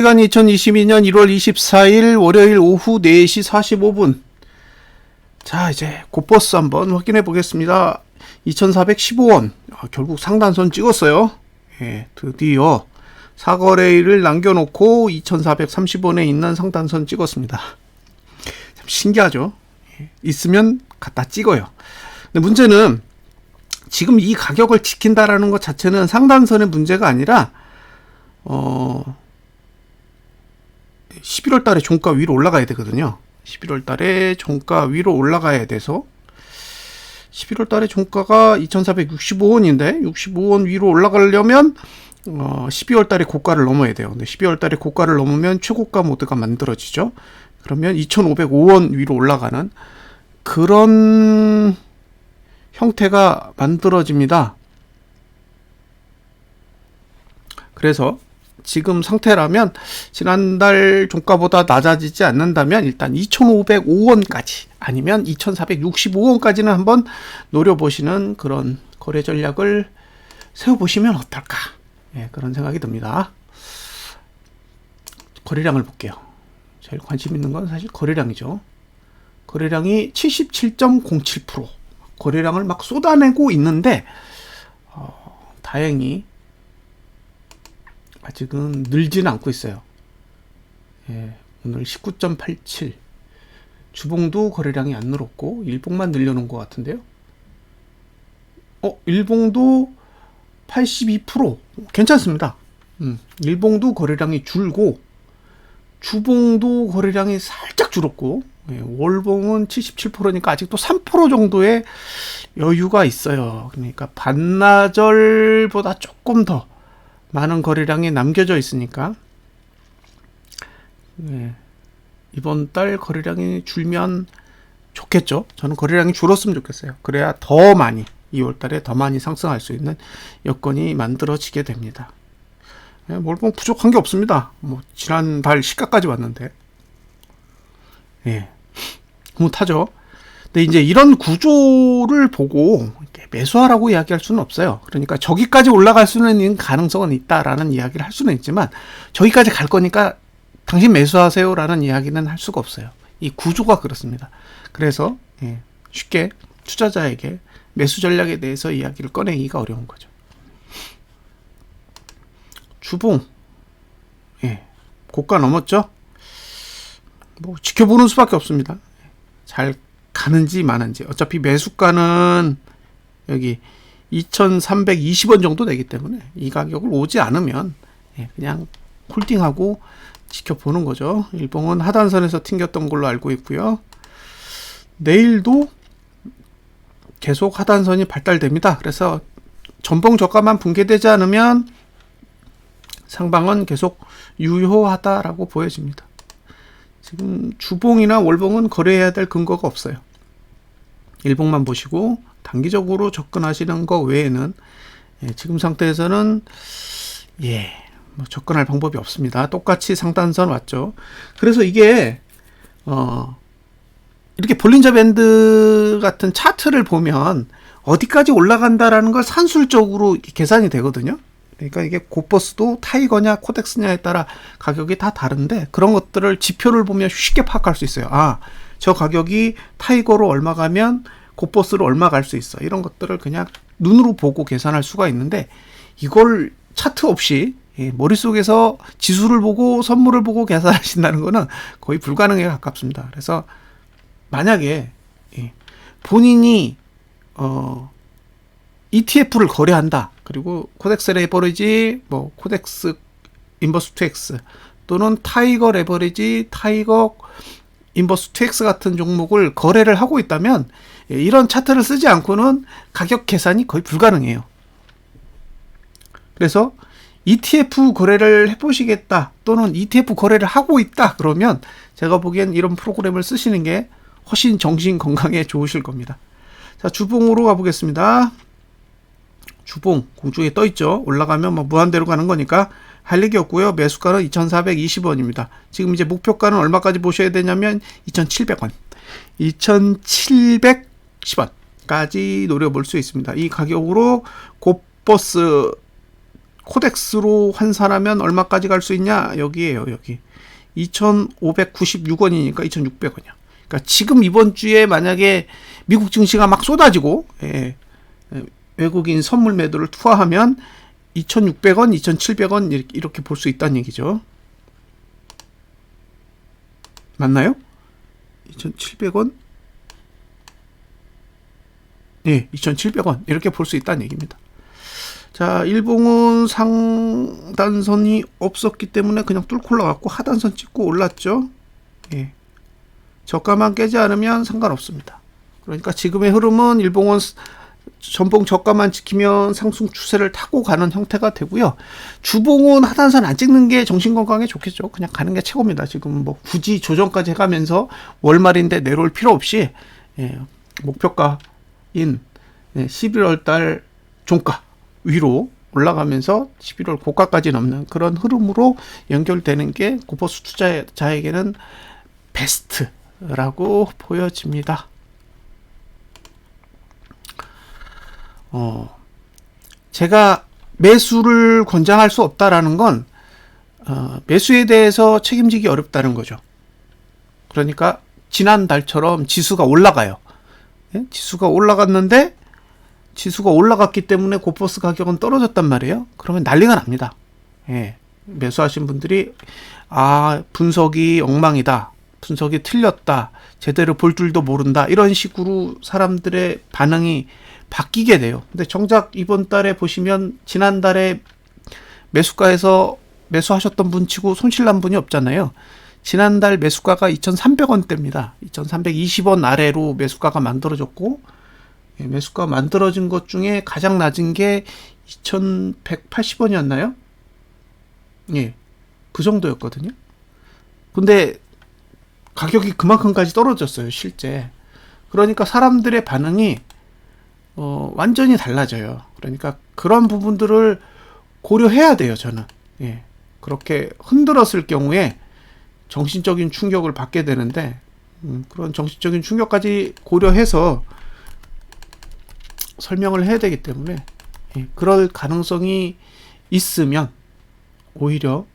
시간 2022년 1월 24일 월요일 오후 4시 45분. 자, 이제 곧버스 한번 확인해 보겠습니다. 2415원. 결국 상단선 찍었어요. 예, 드디어 사거래일을 남겨놓고 2430원에 있는 상단선 찍었습니다. 참 신기하죠? 예, 있으면 갖다 찍어요. 근데 문제는 지금 이 가격을 지킨다라는 것 자체는 상단선의 문제가 아니라 11월 달에 종가 위로 올라가야 되거든요. 11월 달에 종가 위로 올라가야 돼서 11월 달에 종가가 2,465원인데 65원 위로 올라가려면 12월 달에 고가를 넘어야 돼요. 근데 12월 달에 고가를 넘으면 최고가 모드가 만들어지죠. 그러면 2,505원 위로 올라가는 그런 형태가 만들어집니다. 그래서 지금 상태라면 지난달 종가보다 낮아지지 않는다면 일단 2,505원까지 아니면 2,465원까지는 한번 노려보시는 그런 거래 전략을 세워보시면 어떨까, 예, 그런 생각이 듭니다. 거래량을 볼게요. 제일 관심 있는 건 사실 거래량이죠. 거래량이 77.07%, 거래량을 막 쏟아내고 있는데 다행히 아직은 늘지는 않고 있어요. 예, 오늘 19.87. 주봉도 거래량이 안 늘었고 일봉만 늘려놓은 것 같은데요. 일봉도 82%. 괜찮습니다. 일봉도 거래량이 줄고 주봉도 거래량이 살짝 줄었고, 예, 월봉은 77%니까 아직도 3% 정도의 여유가 있어요. 그러니까 반나절보다 조금 더 많은 거래량이 남겨져 있으니까, 예, 이번 달 거래량이 줄면 좋겠죠. 저는 거래량이 줄었으면 좋겠어요. 그래야 더 많이 2월 달에 더 많이 상승할 수 있는 여건이 만들어지게 됩니다. 예, 월봉 부족한 게 없습니다. 뭐 지난달 시가까지 왔는데, 예, 흐뭇하죠. 근데 이제 이런 구조를 보고 매수하라고 이야기할 수는 없어요. 그러니까 저기까지 올라갈 수는 있는 가능성은 있다라는 이야기를 할 수는 있지만 저기까지 갈 거니까 당신 매수하세요라는 이야기는 할 수가 없어요. 이 구조가 그렇습니다. 그래서 쉽게 투자자에게 매수 전략에 대해서 이야기를 꺼내기가 어려운 거죠. 주봉, 고가 넘었죠? 뭐 지켜보는 수밖에 없습니다. 잘 가는지 마는지. 어차피 매수가는 여기 2,320원 정도 되기 때문에 이 가격을 오지 않으면 그냥 홀딩하고 지켜보는 거죠. 일봉은 하단선에서 튕겼던 걸로 알고 있고요. 내일도 계속 하단선이 발달됩니다. 그래서 전봉 저가만 붕괴되지 않으면 상방은 계속 유효하다라고 보여집니다. 지금 주봉이나 월봉은 거래해야 될 근거가 없어요. 일봉만 보시고 단기적으로 접근하시는 거 외에는 지금 상태에서는 뭐 접근할 방법이 없습니다. 똑같이 상단선 왔죠. 그래서 이게 이렇게 볼린저 밴드 같은 차트를 보면 어디까지 올라간다라는 걸 산술적으로 계산이 되거든요. 그러니까 이게 곧버스도 타이거냐 코덱스냐에 따라 가격이 다 다른데 그런 것들을 지표를 보면 쉽게 파악할 수 있어요. 저 가격이 타이거로 얼마 가면 곧버스로 얼마 갈 수 있어. 이런 것들을 그냥 눈으로 보고 계산할 수가 있는데 이걸 차트 없이 머릿속에서 지수를 보고 선물을 보고 계산하신다는 거는 거의 불가능에 가깝습니다. 그래서 만약에 본인이 ETF를 거래한다. 그리고 코덱스 레버리지, 뭐 코덱스 인버스 2X 또는 타이거 레버리지, 타이거 인버스 2X 같은 종목을 거래를 하고 있다면 이런 차트를 쓰지 않고는 가격 계산이 거의 불가능해요. 그래서 ETF 거래를 해보시겠다 또는 ETF 거래를 하고 있다 그러면 제가 보기엔 이런 프로그램을 쓰시는 게 훨씬 정신 건강에 좋으실 겁니다. 자, 주봉으로 가보겠습니다. 주봉 공중에 떠있죠. 올라가면 뭐 무한대로 가는 거니까 할 얘기 없고요. 매수가는 2,420원입니다. 지금 이제 목표가는 얼마까지 보셔야 되냐면 2,700원, 2,710원까지 노려볼 수 있습니다. 이 가격으로 곧버스 코덱스로 환산하면 얼마까지 갈 수 있냐? 여기에요, 여기. 2,596원이니까 2,600원이야. 그러니까 지금 이번 주에 만약에 미국 증시가 막 쏟아지고, 외국인 선물 매도를 투하하면 2,600원, 2,700원 이렇게 볼 수 있다는 얘기죠. 맞나요? 2,700원? 네, 2,700원 이렇게 볼 수 있다는 얘기입니다. 자, 일봉은 상단선이 없었기 때문에 그냥 뚫고 올라갔고 하단선 찍고 올랐죠. 예. 저가만 깨지 않으면 상관없습니다. 그러니까 지금의 흐름은 일봉은 전봉 저가만 지키면 상승 추세를 타고 가는 형태가 되고요. 주봉은 하단선 안 찍는 게 정신건강에 좋겠죠. 그냥 가는 게 최고입니다. 지금 뭐 굳이 조정까지 해가면서 월말인데 내려올 필요 없이 목표가인 11월 달 종가 위로 올라가면서 11월 고가까지 넘는 그런 흐름으로 연결되는 게 고퍼스 투자자에게는 베스트라고 보여집니다. 제가 매수를 권장할 수 없다라는 건 매수에 대해서 책임지기 어렵다는 거죠. 그러니까 지난달처럼 지수가 올라가요. 지수가 올라갔는데 지수가 올라갔기 때문에 고퍼스 가격은 떨어졌단 말이에요. 그러면 난리가 납니다. 매수하신 분들이 분석이 엉망이다. 분석이 틀렸다. 제대로 볼 줄도 모른다. 이런 식으로 사람들의 반응이 바뀌게 돼요. 근데 정작 이번 달에 보시면 지난달에 매수가에서 매수하셨던 분 치고 손실난 분이 없잖아요. 지난달 매수가가 2,300원대입니다. 2,320원 아래로 매수가가 만들어졌고, 매수가 만들어진 것 중에 가장 낮은 게 2,180원이었나요? 예, 그 정도였거든요. 근데 가격이 그만큼까지 떨어졌어요, 실제. 그러니까 사람들의 반응이 완전히 달라져요. 그러니까 그런 부분들을 고려해야 돼요, 저는. 그렇게 흔들었을 경우에 정신적인 충격을 받게 되는데, 그런 정신적인 충격까지 고려해서 설명을 해야 되기 때문에, 그럴 가능성이 있으면 오히려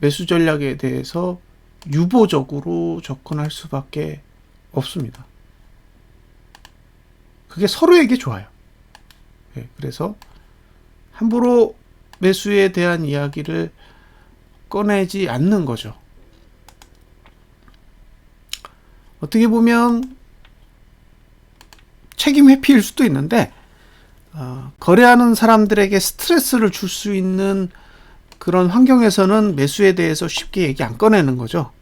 매수 전략에 대해서 유보적으로 접근할 수밖에 없습니다. 그게 서로에게 좋아요. 그래서 함부로 매수에 대한 이야기를 꺼내지 않는 거죠. 어떻게 보면 책임 회피일 수도 있는데 거래하는 사람들에게 스트레스를 줄 수 있는 그런 환경에서는 매수에 대해서 쉽게 얘기 안 꺼내는 거죠.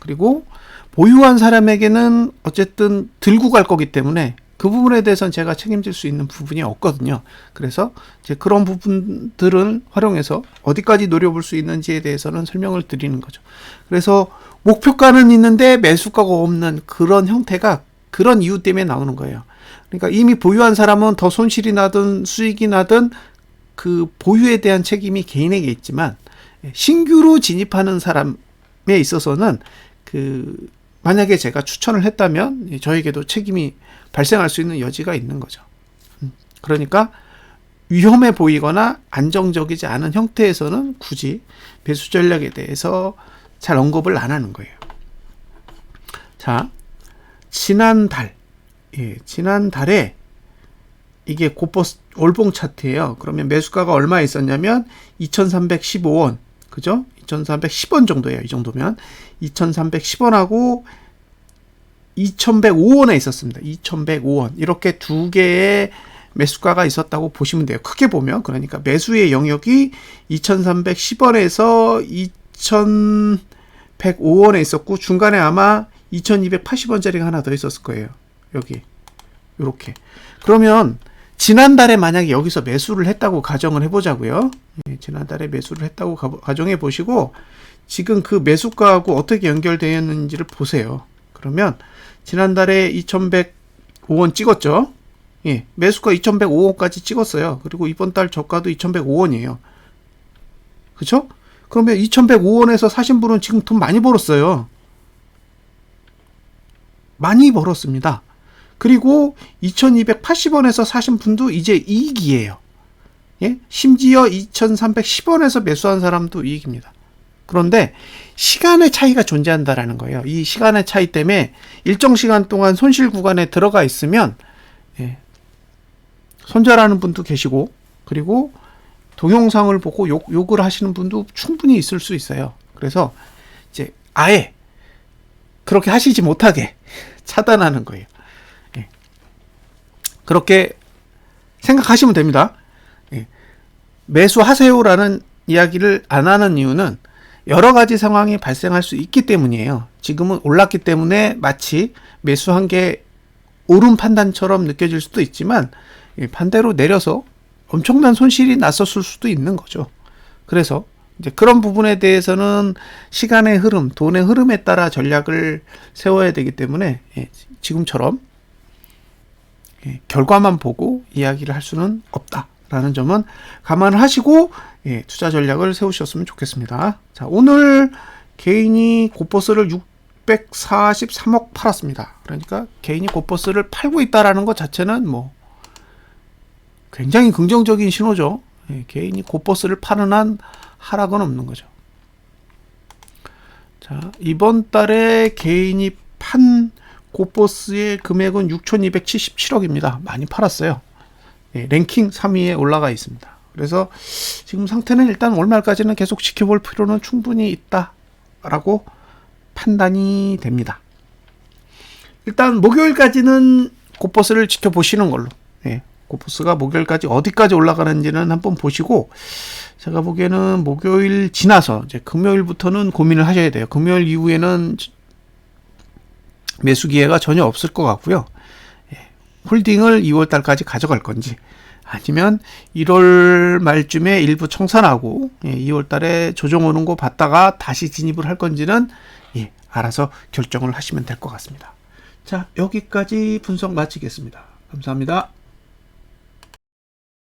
그리고 보유한 사람에게는 어쨌든 들고 갈 거기 때문에 그 부분에 대해서는 제가 책임질 수 있는 부분이 없거든요. 그래서 이제 그런 부분들을 활용해서 어디까지 노려볼 수 있는지에 대해서는 설명을 드리는 거죠. 그래서 목표가는 있는데 매수가가 없는 그런 형태가 그런 이유 때문에 나오는 거예요. 그러니까 이미 보유한 사람은 더 손실이 나든 수익이 나든 그 보유에 대한 책임이 개인에게 있지만 신규로 진입하는 사람에 있어서는 만약에 제가 추천을 했다면 저에게도 책임이 발생할 수 있는 여지가 있는 거죠. 그러니까 위험해 보이거나 안정적이지 않은 형태에서는 굳이 매수 전략에 대해서 잘 언급을 안 하는 거예요. 자, 지난달에 이게 고퍼스 월봉 차트예요. 그러면 매수가가 얼마에 있었냐면 2,315원, 그죠? 2,310원 정도예요. 이 정도면 2,310원하고 2,105원에 있었습니다. 2,105원 이렇게 두 개의 매수가가 있었다고 보시면 돼요. 크게 보면 그러니까 매수의 영역이 2,310원에서 2,105원에 있었고 중간에 아마 2,280원짜리가 하나 더 있었을 거예요. 여기 이렇게. 그러면 지난달에 만약에 여기서 매수를 했다고 가정을 해보자고요. 지난달에 매수를 했다고 가정해 보시고 지금 그 매수가하고 어떻게 연결되어 있는지를 보세요. 그러면 지난달에 2,105원 찍었죠. 매수가 2,105원까지 찍었어요. 그리고 이번 달 저가도 2,105원이에요. 그쵸? 그러면 2,105원에서 사신 분은 지금 돈 많이 벌었어요. 많이 벌었습니다. 그리고 2,280원에서 사신 분도 이제 이익이에요. 예? 심지어 2,310원에서 매수한 사람도 이익입니다. 그런데 시간의 차이가 존재한다라는 거예요. 이 시간의 차이 때문에 일정 시간 동안 손실 구간에 들어가 있으면 예, 손절하는 분도 계시고, 그리고 동영상을 보고 욕을 하시는 분도 충분히 있을 수 있어요. 그래서 이제 아예 그렇게 하시지 못하게 차단하는 거예요. 예. 그렇게 생각하시면 됩니다. 예. 매수하세요라는 이야기를 안 하는 이유는 여러 가지 상황이 발생할 수 있기 때문이에요. 지금은 올랐기 때문에 마치 매수한 게 옳은 판단처럼 느껴질 수도 있지만 반대로 내려서 엄청난 손실이 났었을 수도 있는 거죠. 그래서 이제 그런 부분에 대해서는 시간의 흐름, 돈의 흐름에 따라 전략을 세워야 되기 때문에 지금처럼 결과만 보고 이야기를 할 수는 없다라는 점은 감안을 하시고 투자 전략을 세우셨으면 좋겠습니다. 자, 오늘 개인이 고버스를 643억 팔았습니다. 그러니까 개인이 고버스를 팔고 있다라는 것 자체는 뭐 굉장히 긍정적인 신호죠. 개인이 고버스를 파는 한 하락은 없는 거죠. 자, 이번 달에 개인이 판 고버스의 금액은 6,277억입니다. 많이 팔았어요. 랭킹 3위에 올라가 있습니다. 그래서 지금 상태는 일단 월말까지는 계속 지켜볼 필요는 충분히 있다라고 판단이 됩니다. 일단 목요일까지는 고버스를 지켜보시는 걸로. 고버스가 목요일까지 어디까지 올라가는지는 한번 보시고, 제가 보기에는 목요일 지나서 이제 금요일부터는 고민을 하셔야 돼요. 금요일 이후에는 매수 기회가 전혀 없을 것 같고요. 홀딩을 2월 달까지 가져갈 건지, 아니면 1월 말쯤에 일부 청산하고 2월 달에 조정 오는 거 봤다가 다시 진입을 할 건지는 알아서 결정을 하시면 될 것 같습니다. 자, 여기까지 분석 마치겠습니다. 감사합니다.